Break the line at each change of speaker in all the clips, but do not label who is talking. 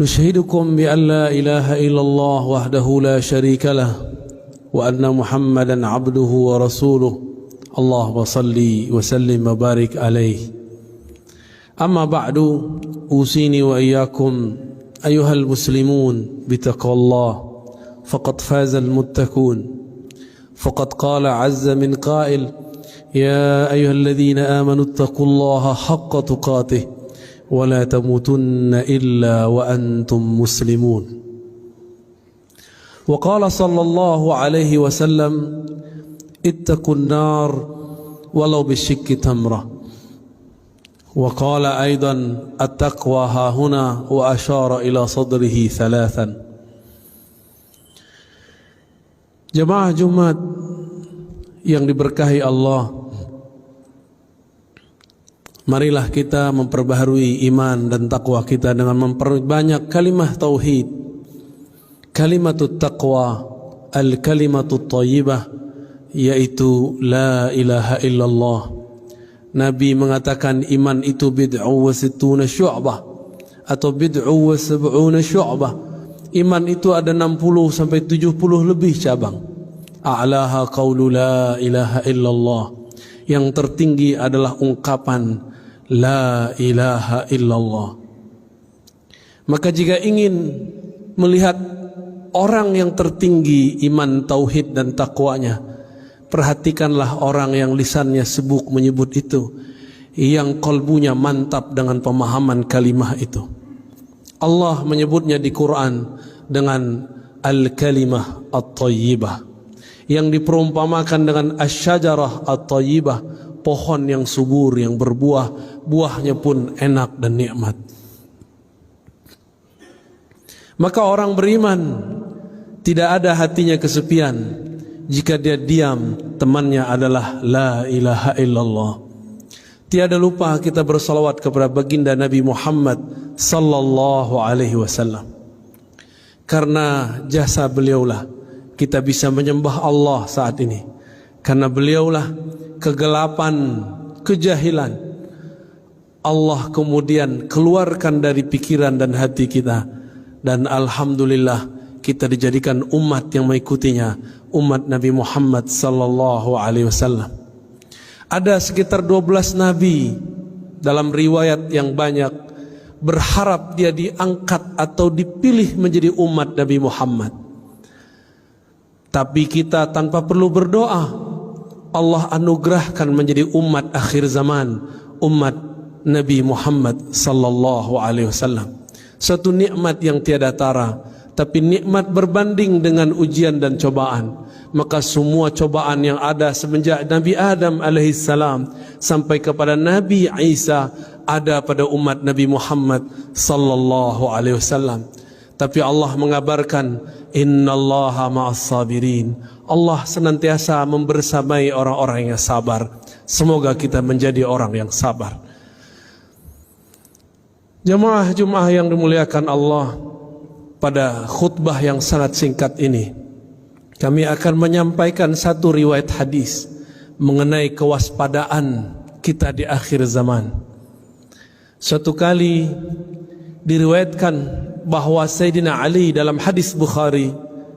نشهدكم بأن لا إله إلا الله وحده لا شريك له وأن محمدا عبده ورسوله اللهم صل وسلم وبارك عليه. أما بعد أوصيني وإياكم أيها المسلمون بتقوى الله فقد فاز المتقون. فقد قال عز من قائل: يا أيها الذين آمنوا اتقوا الله حق تقاته ولا تموتن إلا وأنتم مسلمون. وقال صلى الله عليه وسلم: اتقوا النار ولو بالشق تمرة. وقال أيضا: التقوى ها هنا، وأشار إلى صدره ثلاثا. Jemaah Jumat yang diberkahi Allah, marilah kita memperbaharui iman dan takwa kita dengan memperbanyak kalimah tauhid, kalimatut taqwa, al-kalimatut thayyibah, yaitu la ilaha illallah. Nabi mengatakan iman itu bid'u wa sittuna syu'bah atau bid'u wa sab'una syu'bah. Iman itu ada 60 sampai 70 lebih cabang. A'laha qaulu la ilaha illallah. Yang tertinggi adalah ungkapan la ilaha illallah. Maka jika ingin melihat orang yang tertinggi iman, tauhid dan takwanya, perhatikanlah orang yang lisannya sibuk menyebut itu, yang kalbunya mantap dengan pemahaman kalimah itu. Allah menyebutnya di Quran dengan al-kalimah at-thayyibah, yang diperumpamakan dengan asy-syajarah at-thayyibah, pohon yang subur, yang berbuah, buahnya pun enak dan nikmat. Maka orang beriman tidak ada hatinya kesepian jika dia diam, temannya adalah la ilaha illallah. Tiada lupa kita bersalawat kepada baginda Nabi Muhammad sallallahu alaihi wasallam. Karena jasa beliaulah kita bisa menyembah Allah saat ini. Karena beliaulah kegelapan, kejahilan Allah kemudian keluarkan dari pikiran dan hati kita, dan alhamdulillah kita dijadikan umat yang mengikutinya, umat Nabi Muhammad sallallahu alaihi wasallam. Ada sekitar 12 nabi dalam riwayat yang banyak berharap dia diangkat atau dipilih menjadi umat Nabi Muhammad. Tapi kita tanpa perlu berdoa, Allah anugerahkan menjadi umat akhir zaman, umat Nabi Muhammad sallallahu alaihi wasallam. Satu nikmat yang tiada tara, tapi nikmat berbanding dengan ujian dan cobaan. Maka semua cobaan yang ada semenjak Nabi Adam alaihissalam sampai kepada Nabi Isa ada pada umat Nabi Muhammad sallallahu alaihi wasallam. Tapi Allah mengabarkan, innallaha ma'as sabirin. Allah senantiasa membersamai orang-orang yang sabar. Semoga kita menjadi orang yang sabar. Jemaah Jumat yang dimuliakan Allah, pada khutbah yang sangat singkat ini kami akan menyampaikan satu riwayat hadis mengenai kewaspadaan kita di akhir zaman. Suatu kali diriwayatkan bahwa Sayyidina Ali dalam hadis Bukhari,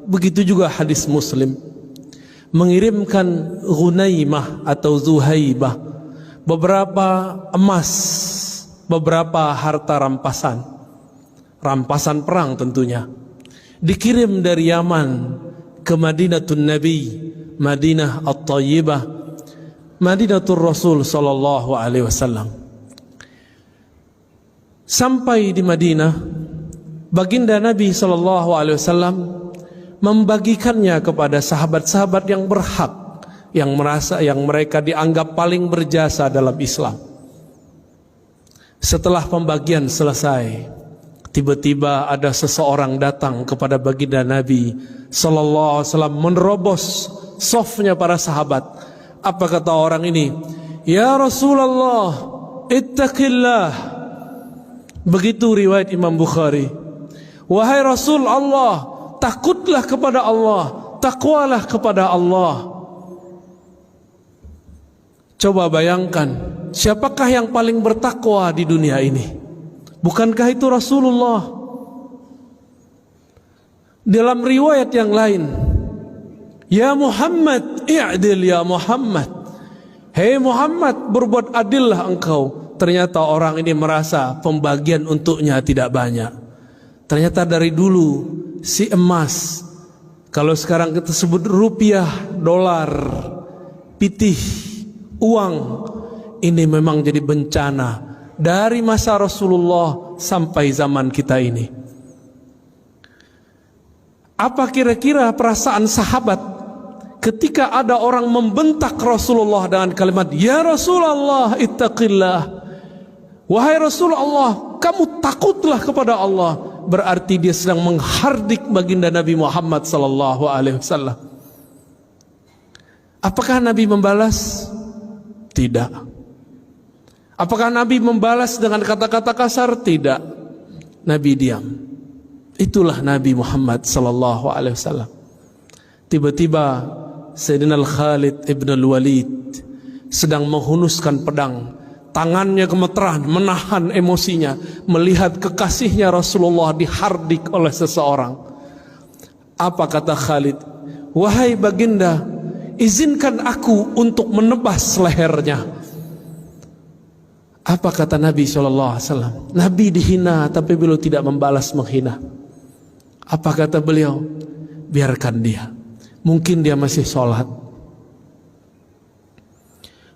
begitu juga hadis Muslim, mengirimkan Ghunaimah atau Zuhaibah beberapa emas, beberapa harta rampasan, rampasan perang tentunya, dikirim dari Yaman ke Madinatun Nabi, Madinah At-Tayyibah, Madinatul Rasul sallallahu alaihi wasallam. Sampai di Madinah, baginda Nabi sallallahu alaihi wasallam membagikannya kepada sahabat-sahabat yang berhak, yang merasa yang mereka dianggap paling berjasa dalam Islam. Setelah pembagian selesai, tiba-tiba ada seseorang datang kepada baginda Nabi sallallahu alaihi wasallam, menerobos safnya para sahabat. Apa kata orang ini? Ya Rasulullah, ittaqillah. Begitu riwayat Imam Bukhari. Wahai Rasul Allah, takutlah kepada Allah, takwalah kepada Allah. Coba bayangkan, siapakah yang paling bertakwa di dunia ini? Bukankah itu Rasulullah Dalam riwayat yang lain, ya Muhammad, i'dil ya Muhammad. Hei Muhammad, berbuat adillah engkau. Ternyata orang ini merasa pembagian untuknya tidak banyak. Ternyata dari dulu si emas, kalau sekarang kita sebut rupiah, dolar, pitih, uang, ini memang jadi bencana dari masa Rasulullah sampai zaman kita ini. Apa kira-kira perasaan sahabat ketika ada orang membentak Rasulullah dengan kalimat, ya Rasulullah ittaqillah. Wahai Rasulullah, kamu takutlah kepada Allah. Berarti dia sedang menghardik baginda Nabi Muhammad sallallahu alaihi wasallam. Apakah Nabi membalas? Tidak. Apakah Nabi membalas dengan kata-kata kasar? Tidak. Nabi diam. Itulah Nabi Muhammad sallallahu alaihi wasallam. Tiba-tiba Sayyidina Khalid ibn al-Walid sedang menghunuskan pedang. Tangannya gemeteran, menahan emosinya melihat kekasihnya Rasulullah dihardik oleh seseorang. Apa kata Khalid? Wahai baginda, izinkan aku untuk menebas lehernya. Apa kata Nabi SAW? Nabi dihina tapi beliau tidak membalas menghina. Apa kata beliau? Biarkan dia, mungkin dia masih sholat.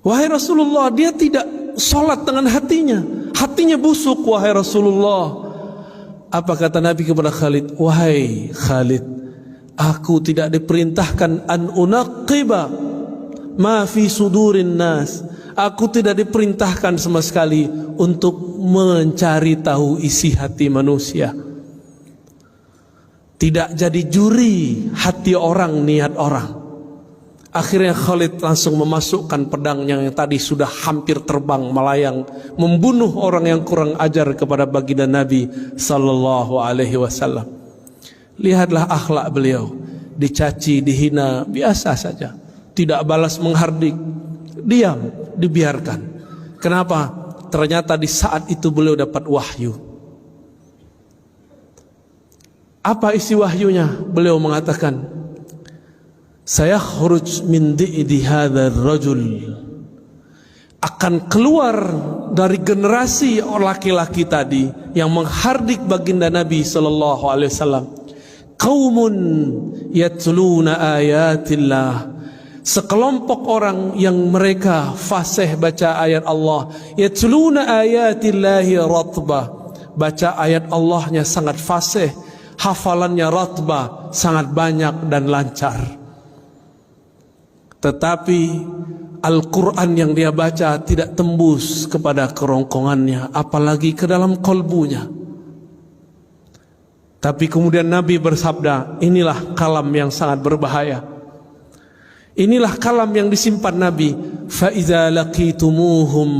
Wahai Rasulullah, dia tidak sholat dengan hatinya. Hatinya busuk, wahai Rasulullah. Apa kata Nabi kepada Khalid? Wahai Khalid, aku tidak diperintahkan an unaqiba ma fi sudurin nas. Aku tidak diperintahkan sama sekali untuk mencari tahu isi hati manusia. Tidak jadi juri hati orang, niat orang. Akhirnya Khalid langsung memasukkan pedangnya yang tadi sudah hampir terbang melayang, membunuh orang yang kurang ajar kepada baginda Nabi sallallahu alaihi wasallam. Lihatlah akhlak beliau, dicaci, dihina, biasa saja, tidak balas menghardik, diam, dibiarkan. Kenapa? Ternyata di saat itu beliau dapat wahyu. Apa isi wahyunya? Beliau mengatakan, sayakhruj min di'di hadzal rajul, akan keluar dari generasi laki-laki tadi yang menghardik baginda Nabi sallallahu alaihi wasallam, qaumun yatluna ayatillah, sekelompok orang yang mereka fasih baca ayat Allah, yatluna ayatillahi ratbah, baca ayat Allahnya sangat fasih, hafalannya ratbah, sangat banyak dan lancar. Tetapi Al-Quran yang dia baca tidak tembus kepada kerongkongannya, apalagi ke dalam kolbunya. Tapi kemudian Nabi bersabda, inilah kalam yang sangat berbahaya. Inilah kalam yang disimpan Nabi. فَإِذَا لَقِيتُمُوهُمْ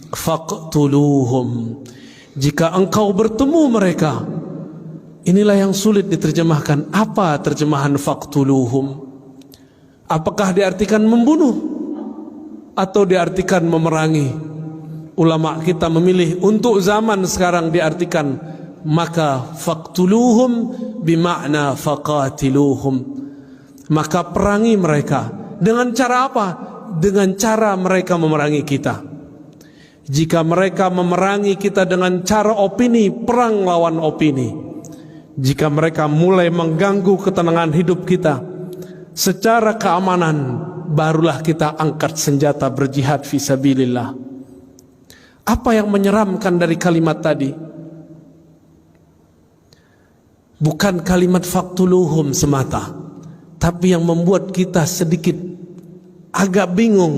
فَاقْتُلُوهُمْ. Jika engkau bertemu mereka, inilah yang sulit diterjemahkan. Apa terjemahan faqtuluhum? Apakah diartikan membunuh atau diartikan memerangi? Ulama kita memilih untuk zaman sekarang diartikan, maka faqtuluhum bimakna faqatiluhum. Maka perangi mereka. Dengan cara apa? Dengan cara mereka memerangi kita. Jika mereka memerangi kita dengan cara opini, perang lawan opini. Jika mereka mulai mengganggu ketenangan hidup kita secara keamanan, barulah kita angkat senjata berjihad fisabilillah. Apa yang menyeramkan dari kalimat tadi? Bukan kalimat faqtuluhum semata, tapi yang membuat kita sedikit agak bingung.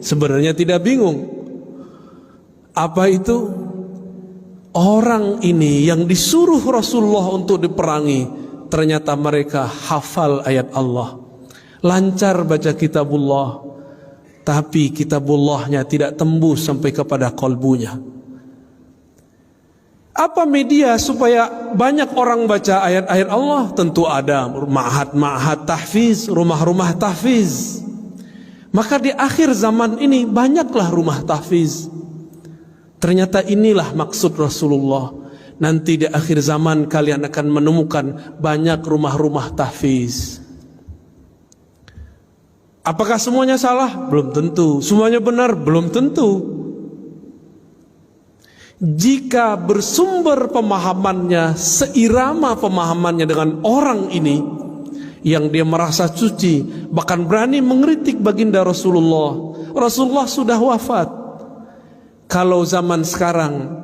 Sebenarnya tidak bingung. Apa itu? Orang ini yang disuruh Rasulullah untuk diperangi, ternyata mereka hafal ayat Allah, lancar baca kitabullah, tapi kitabullahnya tidak tembus sampai kepada kolbunya. Apa media supaya banyak orang baca ayat-ayat Allah? Tentu ada ma'had tahfiz, rumah-rumah tahfiz. Maka di akhir zaman ini banyaklah rumah tahfiz. Ternyata inilah maksud Rasulullah. Nanti di akhir zaman kalian akan menemukan banyak rumah-rumah tahfiz. Apakah semuanya salah? Belum tentu. Semuanya benar? Belum tentu. Jika bersumber pemahamannya, seirama pemahamannya dengan orang ini yang dia merasa suci, bahkan berani mengkritik baginda Rasulullah. Rasulullah sudah wafat. Kalau zaman sekarang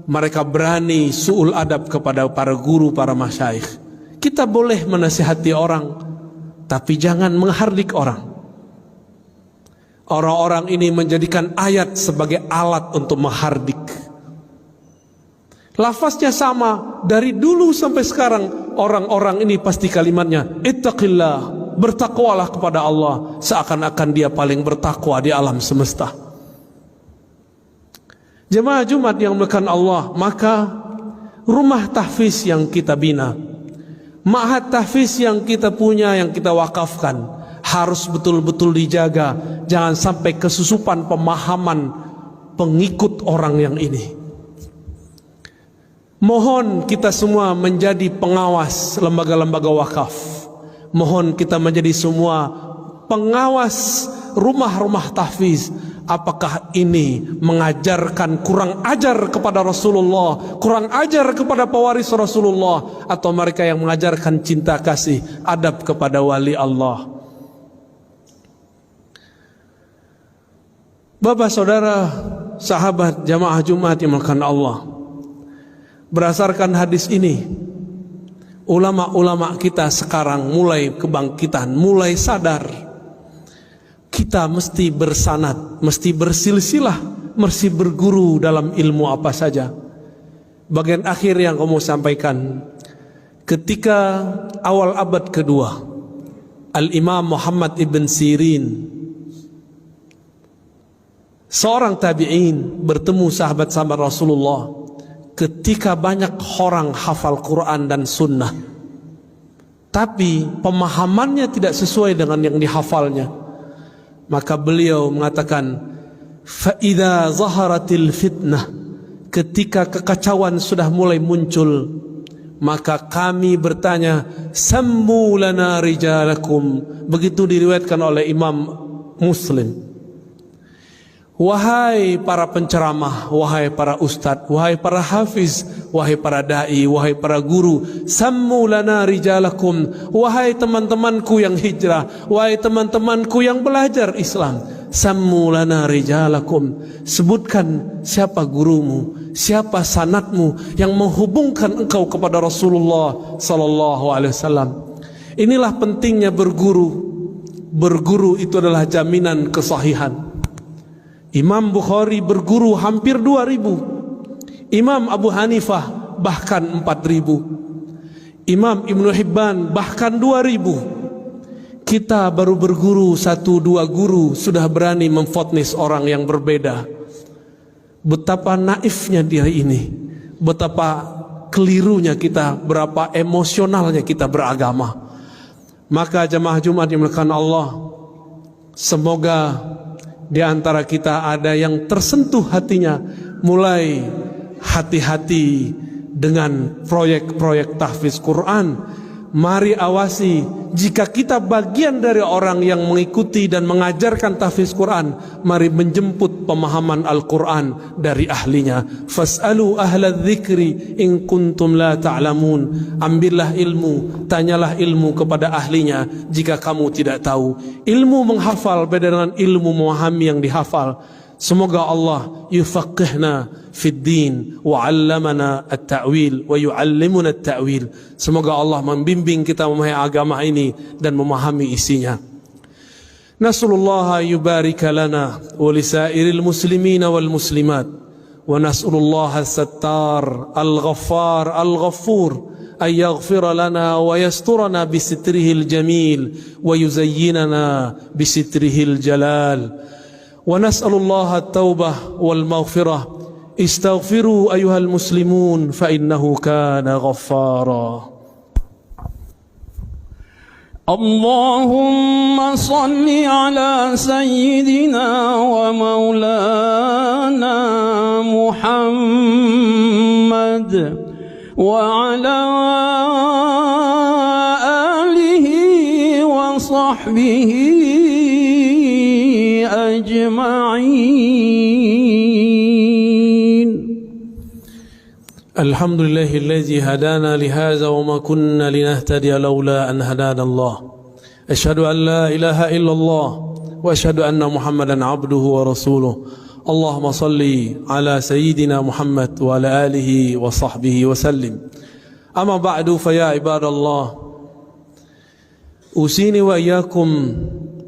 mereka berani su'ul adab kepada para guru, para masyayikh, kita boleh menasihati orang, tapi jangan menghardik orang. Orang-orang ini menjadikan ayat sebagai alat untuk menghardik. Lafaznya sama dari dulu sampai sekarang. Orang-orang ini pasti kalimatnya ittaqillah, bertakwalah kepada Allah, seakan-akan dia paling bertakwa di alam semesta. Jemaah Jumat yang dimuliakan Allah, maka rumah tahfiz yang kita bina, ma'had tahfiz yang kita punya, yang kita wakafkan, harus betul-betul dijaga. Jangan sampai kesusupan pemahaman pengikut orang yang ini. Mohon kita semua menjadi pengawas lembaga-lembaga wakaf. Mohon kita menjadi semua pengawas rumah-rumah tahfiz. Apakah ini mengajarkan kurang ajar kepada Rasulullah, kurang ajar kepada pewaris Rasulullah, atau mereka yang mengajarkan cinta kasih, adab kepada wali Allah? Bapak, saudara, sahabat jamaah Jumat yang dimuliakan Allah, berdasarkan hadis ini, ulama-ulama kita sekarang mulai kebangkitan, mulai sadar. Kita mesti bersanad, mesti bersilsilah, mesti berguru dalam ilmu apa saja. Bagian akhir yang kamu sampaikan, ketika awal abad kedua, Al-Imam Muhammad ibn Sirin, seorang tabi'in, bertemu sahabat-sahabat Rasulullah. Ketika banyak orang hafal Quran dan sunnah, tapi pemahamannya tidak sesuai dengan yang dihafalnya, maka beliau mengatakan, فَإِذَا ظَهَرَتِ الْفِتْنَةِ, ketika kekacauan sudah mulai muncul, maka kami bertanya, سَمُّوا لَنَا رِجَالَكُمْ. Begitu diriwayatkan oleh Imam Muslim. Wahai para penceramah, wahai para ustadz, wahai para hafiz, wahai para da'i, wahai para guru, sammu lana rijalakum, wahai teman-temanku yang hijrah, wahai teman-temanku yang belajar Islam, sammu lana rijalakum, sebutkan siapa gurumu, siapa sanadmu yang menghubungkan engkau kepada Rasulullah sallallahu alaihi wasallam. Inilah pentingnya berguru. Berguru itu adalah jaminan kesahihan. Imam Bukhari berguru hampir 2000, Imam Abu Hanifah bahkan 4000, Imam Ibnu Hibban bahkan 2000. Kita baru berguru 1-2 guru sudah berani memfotnis orang yang berbeda. Betapa naifnya diri ini, betapa kelirunya kita, berapa emosionalnya kita beragama. Maka jemaah Jumat yang dimuliakan Allah, semoga di antara kita ada yang tersentuh hatinya, mulai hati-hati dengan proyek-proyek tahfiz Quran. Mari awasi, jika kita bagian dari orang yang mengikuti dan mengajarkan tahfiz Quran, mari menjemput pemahaman Al-Quran dari ahlinya. Fas'alu ahla dzikri in kuntum la ta'lamun. Ambillah ilmu, tanyalah ilmu kepada ahlinya jika kamu tidak tahu. Ilmu menghafal beda dengan ilmu memahami yang dihafal. Semoga Allah yufaqihna fid din wa 'allamana at-ta'wil wa yu'allimuna at-ta'wil. Semoga Allah membimbing kita memahami agama ini dan memahami isinya. Nasallallahu yubarika lana wa lisairil muslimin wal muslimat wa nasallallahu as-sattar al-ghaffar al-ghafur ay yaghfira lana wa yasturana bi sitrihil jamil wa yuzayyinana bi sitrihil jalal. ونسأل الله التوبة والمغفرة استغفروا أيها المسلمون فإنه كان غفارا
اللهم صل على سيدنا ومولانا محمد وعلى آله وصحبه أجمعين.
الحمد لله الذي هدانا لهذا وما كنا لنهتدي لولا أن هدانا الله. أشهد أن لا إله إلا الله وأشهد أن محمدا عبده ورسوله. اللهم صل على سيدنا محمد وعلى آله وصحبه وسلم. أما بعد فيا عباد الله، أوصيني وإياكم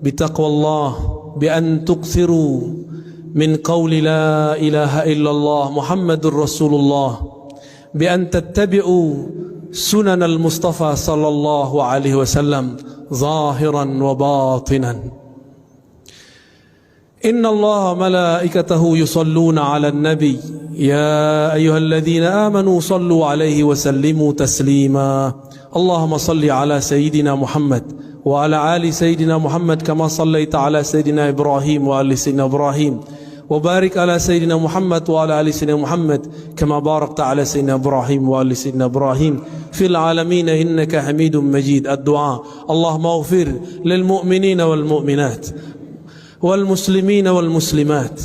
بتقوى الله بأن تكثروا من قول لا إله إلا الله محمد رسول الله، بأن تتبعوا سنن المصطفى صلى الله عليه وسلم ظاهرا وباطنا. إن الله ملائكته يصلون على النبي يا أيها الذين آمنوا صلوا عليه وسلموا تسليما. اللهم صل على سيدنا محمد وعلى آل سيدنا محمد كما صليت على سيدنا إبراهيم وآل سيدنا إبراهيم، وبارك على سيدنا محمد وعلى آل سيدنا محمد كما باركت على سيدنا إبراهيم وآل سيدنا إبراهيم في العالمين إنك حميد مجيد. الدعاء: اللهم اغفر للمؤمنين والمؤمنات والمسلمين والمسلمات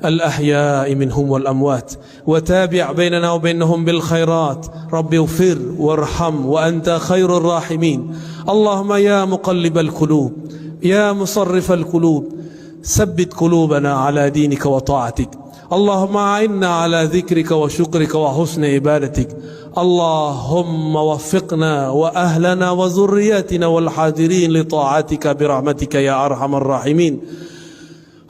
الأحياء منهم والأموات، وتابع بيننا وبينهم بالخيرات. رب اغفر وارحم وأنت خير الراحمين. اللهم يا مقلب القلوب يا مصرف القلوب ثبت قلوبنا على دينك وطاعتك. اللهم أعنا على ذكرك وشكرك وحسن عبادتك. اللهم وفقنا وأهلنا وذرياتنا والحاضرين لطاعتك برحمتك يا أرحم الراحمين.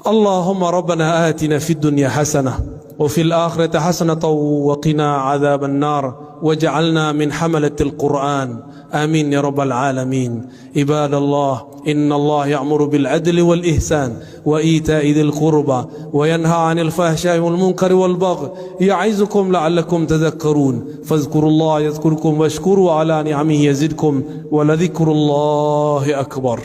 اللهم ربنا آتنا في الدنيا حسنة وفي الآخرة حسنة وقنا عذاب النار، واجعلنا من حملة القرآن. آمين يا رب العالمين. عباد الله، إن الله يأمر بالعدل والإحسان وإيتاء ذي القربى وينهى عن الفحشاء والمنكر والبغي يعظكم لعلكم تذكرون. فاذكروا الله يذكركم واشكروا على نعمه يزدكم ولذكر الله أكبر.